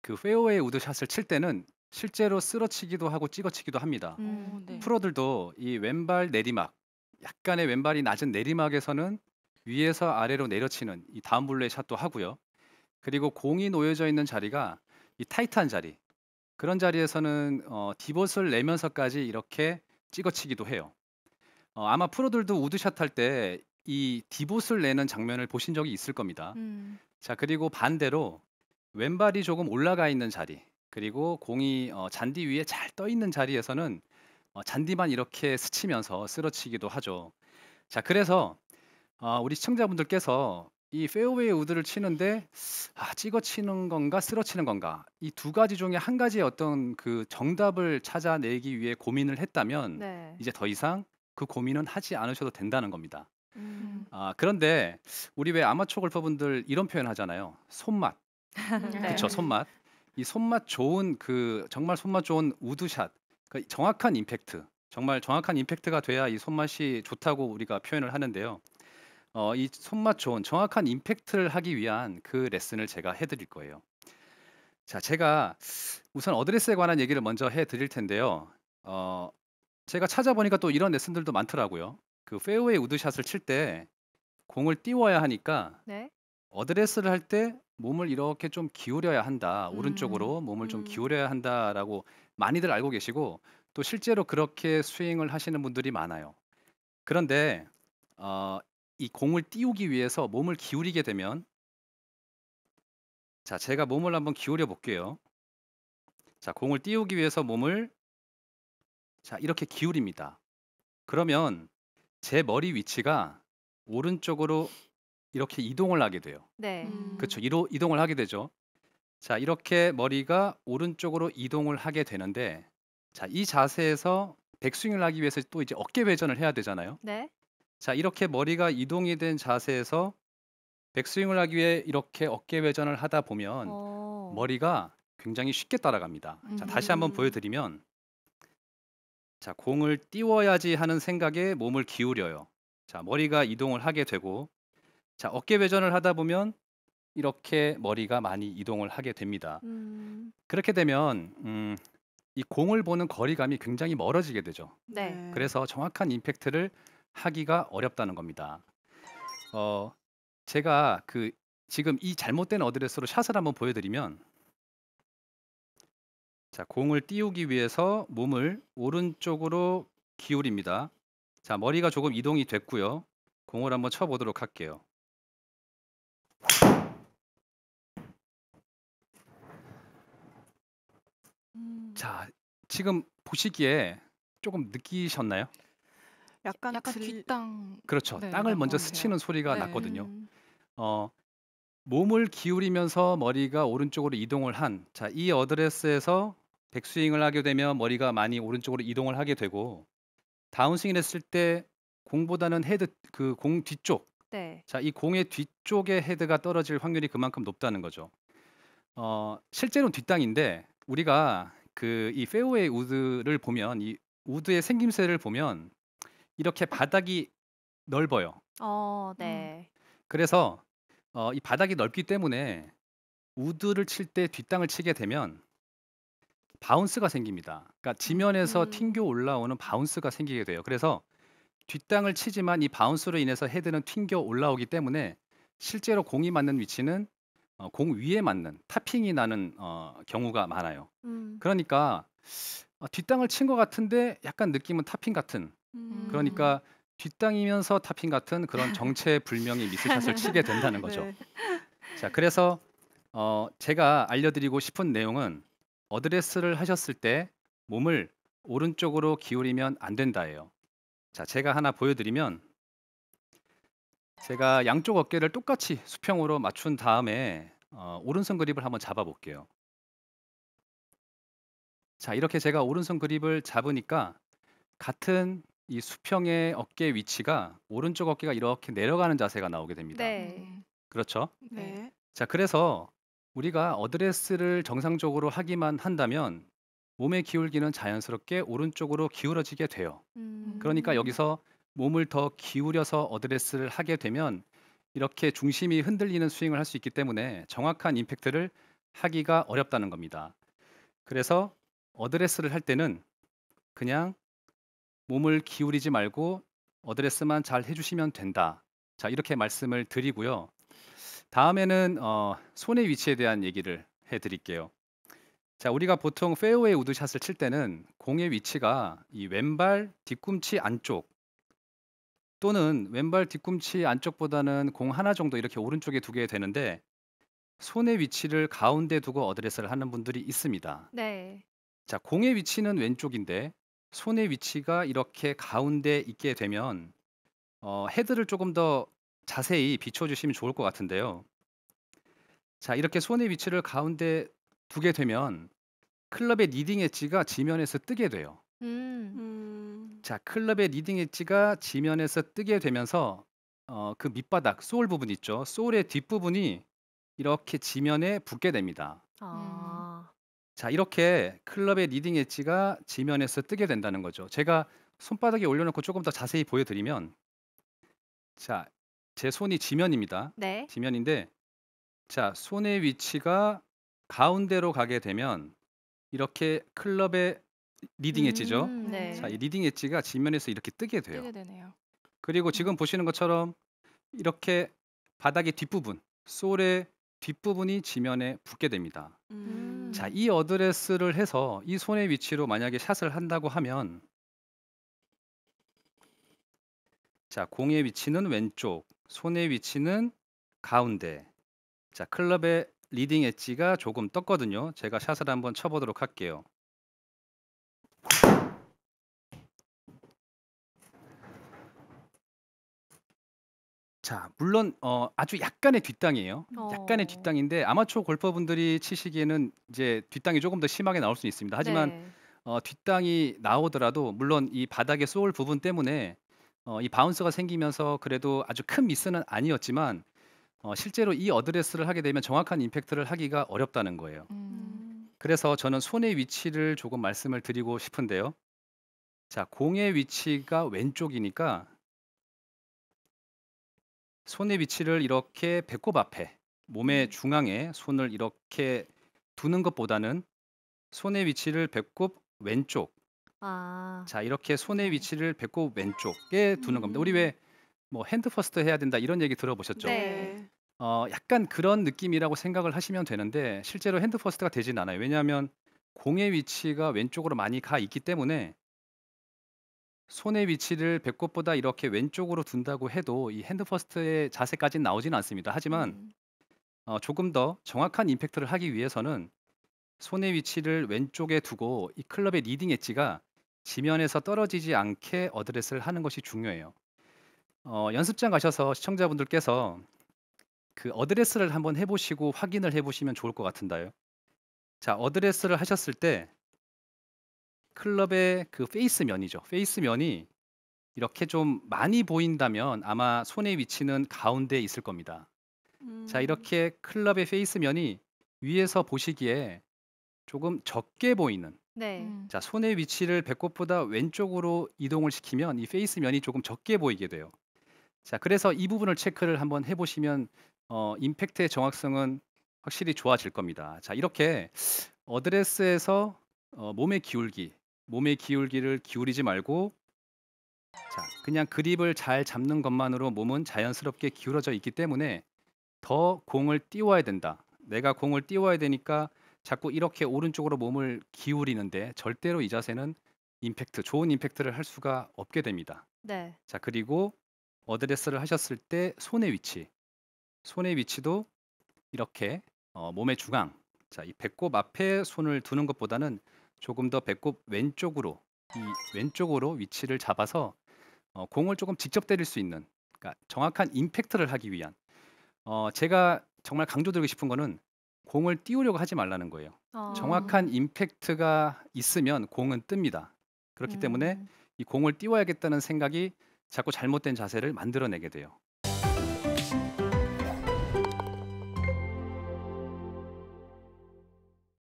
그 페어웨이 우드샷을 칠 때는 실제로 쓰러치기도 하고 찍어치기도 합니다. 네. 프로들도 이 왼발 내리막, 약간의 왼발이 낮은 내리막에서는 위에서 아래로 내려치는 이 다운블레이 샷도 하고요. 그리고 공이 놓여져 있는 자리가 이 타이트한 자리, 그런 자리에서는 디봇을 내면서까지 이렇게 찍어치기도 해요. 아마 프로들도 우드샷 할 때 이 디봇을 내는 장면을 보신 적이 있을 겁니다. 음. 자, 그리고 반대로 왼발이 조금 올라가 있는 자리, 그리고 공이 잔디 위에 잘 떠 있는 자리에서는 잔디만 이렇게 스치면서 쓰러치기도 하죠. 자, 그래서 우리 시청자분들께서 이 페어웨이 우드를 치는데 찍어 치는 건가 쓰러치는 건가, 이 두 가지 중에 한 가지의 어떤 그 정답을 찾아내기 위해 고민을 했다면 네. 이제 더 이상 그 고민은 하지 않으셔도 된다는 겁니다. 음. 그런데 우리 왜 아마추어 골퍼분들 이런 표현 하잖아요. 손맛. 그쵸, 네. 손맛. 이 손맛 좋은 그 정말 손맛 좋은 우드샷. 그 정확한 임팩트. 정말 정확한 임팩트가 돼야 이 손맛이 좋다고 우리가 표현을 하는데요. 이 손맛 좋은 정확한 임팩트를 하기 위한 그 레슨을 제가 해 드릴 거예요. 자, 제가 우선 어드레스에 관한 얘기를 먼저 해 드릴 텐데요. 어 제가 찾아보니까 또 이런 레슨들도 많더라고요. 그 페어웨이 우드샷을 칠 때 공을 띄워야 하니까 네. 어드레스를 할 때 몸을 이렇게 좀 기울여야 한다. 음. 오른쪽으로 몸을 좀 음. 기울여야 한다라고 많이들 알고 계시고, 또 실제로 그렇게 스윙을 하시는 분들이 많아요. 그런데 어 이 공을 띄우기 위해서 몸을 기울이게 되면, 자, 제가 몸을 한번 기울여 볼게요. 자, 공을 띄우기 위해서 몸을 자, 이렇게 기울입니다. 그러면 제 머리 위치가 오른쪽으로 이렇게 이동을 하게 돼요. 네. 그쵸. 이동을 하게 되죠. 자, 이렇게 머리가 오른쪽으로 이동을 하게 되는데, 자, 이 자세에서 백스윙을 하기 위해서 또 이제 어깨 회전을 해야 되잖아요. 네. 자, 이렇게 머리가 이동이 된 자세에서 백스윙을 하기 위해 이렇게 어깨 회전을 하다 보면 어. 머리가 굉장히 쉽게 따라갑니다. 자, 다시 한번 음. 보여드리면, 자, 공을 띄워야지 하는 생각에 몸을 기울여요. 자, 머리가 이동을 하게 되고, 자, 어깨 회전을 하다 보면 이렇게 머리가 많이 이동을 하게 됩니다. 음. 그렇게 되면 이 공을 보는 거리감이 굉장히 멀어지게 되죠. 네. 그래서 정확한 임팩트를 하기가 어렵다는 겁니다. 어 제가 그 지금 이 잘못된 어드레스로 샷을 한번 보여드리면, 자, 공을 띄우기 위해서 몸을 오른쪽으로 기울입니다. 자, 머리가 조금 이동이 됐고요. 공을 한번 쳐보도록 할게요. 음. 자, 지금 보시기에 조금 느끼셨나요? 약간 약간 들 뒷땅 그렇죠. 네, 땅을 난 것 먼저 같아요. 스치는 소리가 네. 났거든요. 음. 어 몸을 기울이면서 머리가 오른쪽으로 이동을 한, 자, 이 어드레스에서 백스윙을 하게 되면 머리가 많이 오른쪽으로 이동을 하게 되고, 다운스윙을 했을 때 공보다는 헤드, 그 공 뒤쪽, 네. 자, 이 공의 뒤쪽에 헤드가 떨어질 확률이 그만큼 높다는 거죠. 실제로는 뒷땅인데 우리가 그 이 페어웨이 우드를 보면, 이 우드의 생김새를 보면 이렇게 바닥이 넓어요. 음. 네. 그래서 이 바닥이 넓기 때문에 우드를 칠 때 뒷땅을 치게 되면 바운스가 생깁니다. 그러니까 지면에서 음. 튕겨 올라오는 바운스가 생기게 돼요. 그래서 뒷땅을 치지만 이 바운스로 인해서 헤드는 튕겨 올라오기 때문에 실제로 공이 맞는 위치는 공 위에 맞는 타핑이 나는 경우가 많아요. 음. 그러니까 뒷땅을 친 것 같은데 약간 느낌은 타핑 같은, 음. 그러니까 뒷땅이면서 타핑 같은 그런 정체불명의 미스샷을 치게 된다는 거죠. 네. 자, 그래서 제가 알려드리고 싶은 내용은, 어드레스를 하셨을 때 몸을 오른쪽으로 기울이면 안 된다예요. 자, 제가 하나 보여드리면, 제가 양쪽 어깨를 똑같이 수평으로 맞춘 다음에 오른손 그립을 한번 잡아 볼게요. 자, 이렇게 제가 오른손 그립을 잡으니까 같은 이 수평의 어깨 위치가 오른쪽 어깨가 이렇게 내려가는 자세가 나오게 됩니다. 네. 음. 그렇죠? 네. 네. 자, 그래서 우리가 어드레스를 정상적으로 하기만 한다면 몸의 기울기는 자연스럽게 오른쪽으로 기울어지게 돼요. 그러니까 음. 여기서 몸을 더 기울여서 어드레스를 하게 되면 이렇게 중심이 흔들리는 스윙을 할 수 있기 때문에 정확한 임팩트를 하기가 어렵다는 겁니다. 그래서 어드레스를 할 때는 그냥 몸을 기울이지 말고 어드레스만 잘 해주시면 된다. 자, 이렇게 말씀을 드리고요. 다음에는 손의 위치에 대한 얘기를 해드릴게요. 자, 우리가 보통 페어웨이 우드샷을 칠 때는 공의 위치가 이 왼발 뒤꿈치 안쪽 또는 왼발 뒤꿈치 안쪽보다는 공 하나 정도 이렇게 오른쪽에 두게 되는데 손의 위치를 가운데 두고 어드레스를 하는 분들이 있습니다. 네. 자, 공의 위치는 왼쪽인데 손의 위치가 이렇게 가운데 있게 되면 헤드를 조금 더 자세히 비춰주시면 좋을 것 같은데요. 자, 이렇게 손의 위치를 가운데 두게 되면 클럽의 리딩 엣지가 지면에서 뜨게 돼요. 음. 자, 클럽의 리딩 엣지가 지면에서 뜨게 되면서 그 밑바닥 소울 부분 있죠. 소울의 뒷부분이 이렇게 지면에 붙게 됩니다. 아. 자, 이렇게 클럽의 리딩 엣지가 지면에서 뜨게 된다는 거죠. 제가 손바닥에 올려놓고 조금 더 자세히 보여드리면, 자, 제 손이 지면입니다. 네. 지면인데, 자, 손의 위치가 가운데로 가게 되면 이렇게 클럽의 리딩 엣지죠. 네. 자, 이 리딩 엣지가 지면에서 이렇게 뜨게 돼요. 뜨게 되네요. 그리고 지금 보시는 것처럼 이렇게 바닥의 뒷부분, 솔의 뒷부분이 지면에 붙게 됩니다. 자, 이 어드레스를 해서 이 손의 위치로 만약에 샷을 한다고 하면, 자, 공의 위치는 왼쪽, 손의 위치는 가운데. 자, 클럽의 리딩 엣지가 조금 떴거든요. 제가 샷을 한번 쳐보도록 할게요. 자, 물론 아주 약간의 뒷땅이에요. 약간의 어. 뒷땅인데 아마추어 골퍼분들이 치시기에는 이제 뒷땅이 조금 더 심하게 나올 수 있습니다. 하지만 네. 뒷땅이 나오더라도 물론 이 바닥의 소울 부분 때문에 이 바운스가 생기면서 그래도 아주 큰 미스는 아니었지만 실제로 이 어드레스를 하게 되면 정확한 임팩트를 하기가 어렵다는 거예요. 그래서 저는 손의 위치를 조금 말씀을 드리고 싶은데요. 자, 공의 위치가 왼쪽이니까 손의 위치를 이렇게 배꼽 앞에 몸의 중앙에 손을 이렇게 두는 것보다는 손의 위치를 배꼽 왼쪽. 아. 자, 이렇게 손의 네. 위치를 배꼽 왼쪽에 두는 겁니다. 우리 왜 뭐 핸드 퍼스트 해야 된다 이런 얘기 들어보셨죠? 네. 약간 그런 느낌이라고 생각을 하시면 되는데 실제로 핸드 퍼스트가 되진 않아요. 왜냐하면 공의 위치가 왼쪽으로 많이 가 있기 때문에 손의 위치를 배꼽보다 이렇게 왼쪽으로 둔다고 해도 이 핸드 퍼스트의 자세까지는 나오지는 않습니다. 하지만 조금 더 정확한 임팩트를 하기 위해서는 손의 위치를 왼쪽에 두고 이 클럽의 리딩 엣지가 지면에서 떨어지지 않게 어드레스를 하는 것이 중요해요. 연습장 가셔서 시청자분들께서 그 어드레스를 한번 해보시고 확인을 해보시면 좋을 것 같은데요. 자, 어드레스를 하셨을 때 클럽의 그 페이스 면이죠. 페이스 면이 이렇게 좀 많이 보인다면 아마 손의 위치는 가운데에 있을 겁니다. 자, 이렇게 클럽의 페이스 면이 위에서 보시기에 조금 적게 보이는, 네. 자, 손의 위치를 배꼽보다 왼쪽으로 이동을 시키면 이 페이스 면이 조금 적게 보이게 돼요. 자, 그래서 이 부분을 체크를 한번 해보시면 임팩트의 정확성은 확실히 좋아질 겁니다. 자, 이렇게 어드레스에서 몸의 기울기를 기울이지 말고, 자, 그냥 그립을 잘 잡는 것만으로 몸은 자연스럽게 기울어져 있기 때문에 더 공을 띄워야 된다. 내가 공을 띄워야 되니까 자꾸 이렇게 오른쪽으로 몸을 기울이는데 절대로 이 자세는 좋은 임팩트를 할 수가 없게 됩니다. 네. 자, 그리고 어드레스를 하셨을 때 손의 위치도 이렇게 몸의 중앙, 자, 이 배꼽 앞에 손을 두는 것보다는 조금 더 배꼽 왼쪽으로 위치를 잡아서 공을 조금 직접 때릴 수 있는, 그러니까 정확한 임팩트를 하기 위한, 제가 정말 강조드리고 싶은 거는 공을 띄우려고 하지 말라는 거예요. 정확한 임팩트가 있으면 공은 뜹니다. 그렇기 때문에 이 공을 띄워야겠다는 생각이 자꾸 잘못된 자세를 만들어내게 돼요.